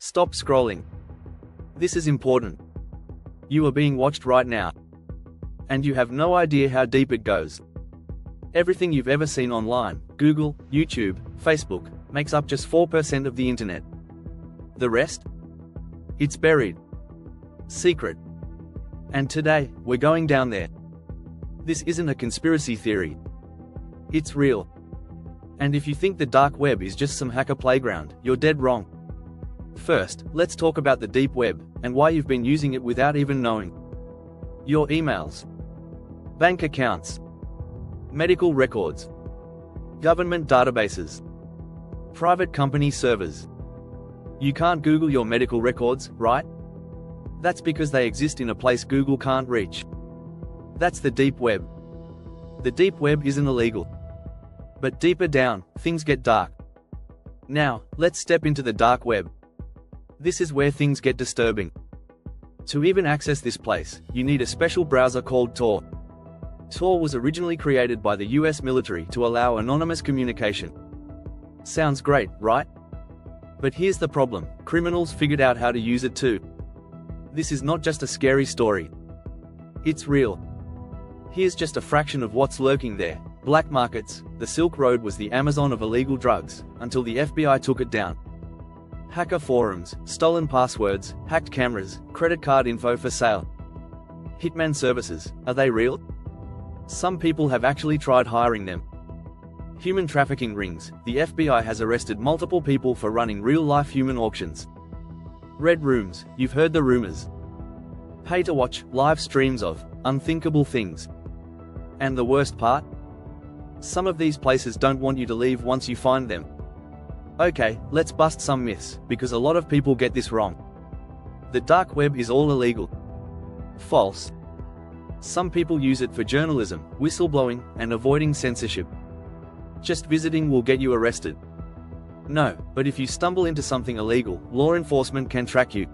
Stop scrolling. This is important. You are being watched right now. And you have no idea how deep it goes. Everything you've ever seen online, Google, YouTube, Facebook, makes up just 4% of the internet. The rest? It's buried. Secret. And today, we're going down there. This isn't a conspiracy theory. It's real. And if you think the dark web is just some hacker playground, you're dead wrong. First, let's talk about the deep web, and why you've been using it without even knowing. Your emails, bank accounts, medical records, government databases, private company servers. You can't Google your medical records, right? That's because they exist in a place Google can't reach. That's the deep web. The deep web isn't illegal. But deeper down, things get dark. Now, let's step into the dark web. This is where things get disturbing. To even access this place, you need a special browser called Tor. Tor was originally created by the US military to allow anonymous communication. Sounds great, right? But here's the problem: criminals figured out how to use it too. This is not just a scary story. It's real. Here's just a fraction of what's lurking there. Black markets. The Silk Road was the Amazon of illegal drugs, until the FBI took it down. Hacker forums, stolen passwords, hacked cameras, credit card info for sale. Hitman services, are they real? Some people have actually tried hiring them. Human trafficking rings. The FBI has arrested multiple people for running real-life human auctions. Red rooms. You've heard the rumors. Pay to watch live streams of unthinkable things. And the worst part? Some of these places don't want you to leave once you find them. Okay, let's bust some myths, because a lot of people get this wrong. The dark web is all illegal. False. Some people use it for journalism, whistleblowing, and avoiding censorship. Just visiting will get you arrested. No, but if you stumble into something illegal, law enforcement can track you.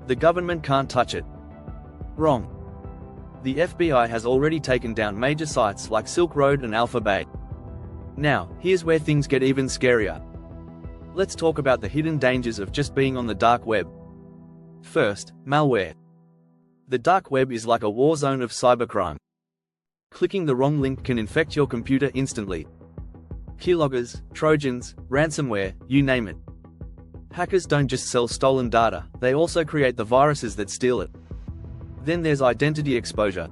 The government can't touch it. Wrong. The FBI has already taken down major sites like Silk Road and Alpha Bay. Now, here's where things get even scarier. Let's talk about the hidden dangers of just being on the dark web. First, malware. The dark web is like a war zone of cybercrime. Clicking the wrong link can infect your computer instantly. Keyloggers, Trojans, ransomware, you name it. Hackers don't just sell stolen data, they also create the viruses that steal it. Then there's identity exposure.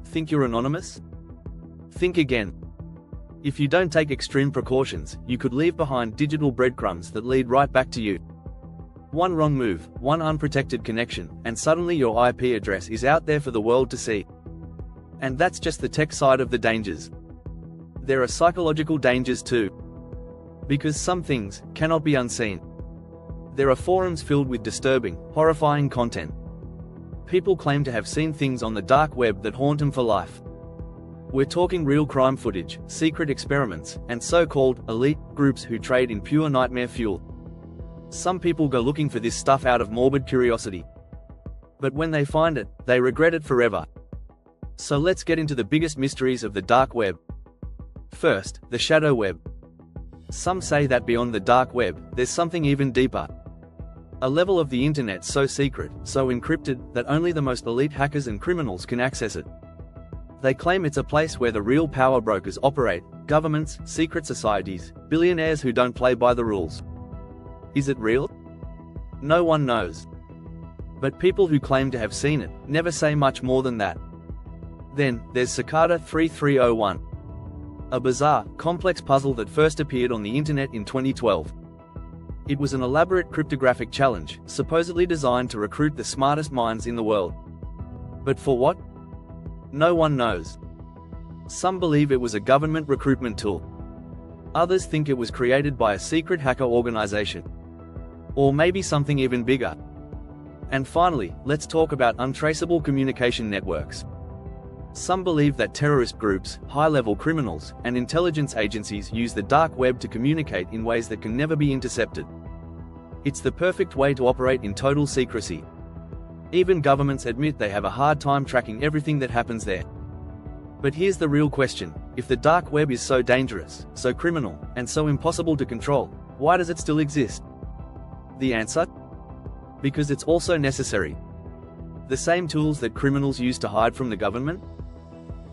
Think you're anonymous? Think again. If you don't take extreme precautions, you could leave behind digital breadcrumbs that lead right back to you. One wrong move, one unprotected connection, and suddenly your IP address is out there for the world to see. And that's just the tech side of the dangers. There are psychological dangers too. Because some things cannot be unseen. There are forums filled with disturbing, horrifying content. People claim to have seen things on the dark web that haunt them for life. We're talking real crime footage, secret experiments, and so-called elite groups who trade in pure nightmare fuel. Some people go looking for this stuff out of morbid curiosity. But when they find it, they regret it forever. So let's get into the biggest mysteries of the dark web. First, the shadow web. Some say that beyond the dark web, there's something even deeper. A level of the internet so secret, so encrypted, that only the most elite hackers and criminals can access it. They claim it's a place where the real power brokers operate, governments, secret societies, billionaires who don't play by the rules. Is it real? No one knows. But people who claim to have seen it never say much more than that. Then, there's Cicada 3301. A bizarre, complex puzzle that first appeared on the internet in 2012. It was an elaborate cryptographic challenge, supposedly designed to recruit the smartest minds in the world. But for what? No one knows. Some believe it was a government recruitment tool. Others think it was created by a secret hacker organization. Or maybe something even bigger. And finally, let's talk about untraceable communication networks. Some believe that terrorist groups, high-level criminals, and intelligence agencies use the dark web to communicate in ways that can never be intercepted. It's the perfect way to operate in total secrecy. Even governments admit they have a hard time tracking everything that happens there. But here's the real question: if the dark web is so dangerous, so criminal, and so impossible to control, why does it still exist? The answer? Because it's also necessary. The same tools that criminals use to hide from the government?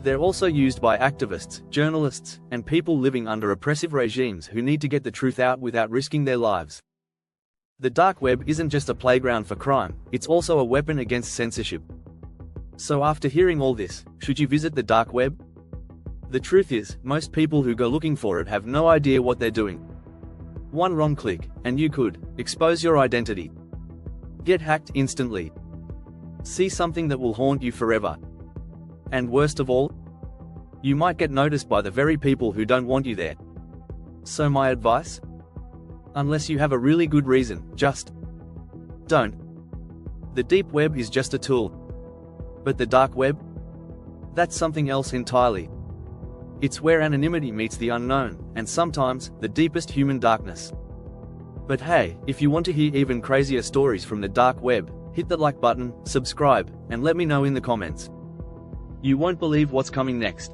They're also used by activists, journalists, and people living under oppressive regimes who need to get the truth out without risking their lives. The dark web isn't just a playground for crime, it's also a weapon against censorship. So after hearing all this, should you visit the dark web? The truth is, most people who go looking for it have no idea what they're doing. One wrong click, and you could expose your identity. Get hacked instantly. See something that will haunt you forever. And worst of all, you might get noticed by the very people who don't want you there. So my advice? Unless you have a really good reason, just don't. The deep web is just a tool. But the dark web? That's something else entirely. It's where anonymity meets the unknown, and sometimes, the deepest human darkness. But hey, if you want to hear even crazier stories from the dark web, hit the like button, subscribe, and let me know in the comments. You won't believe what's coming next.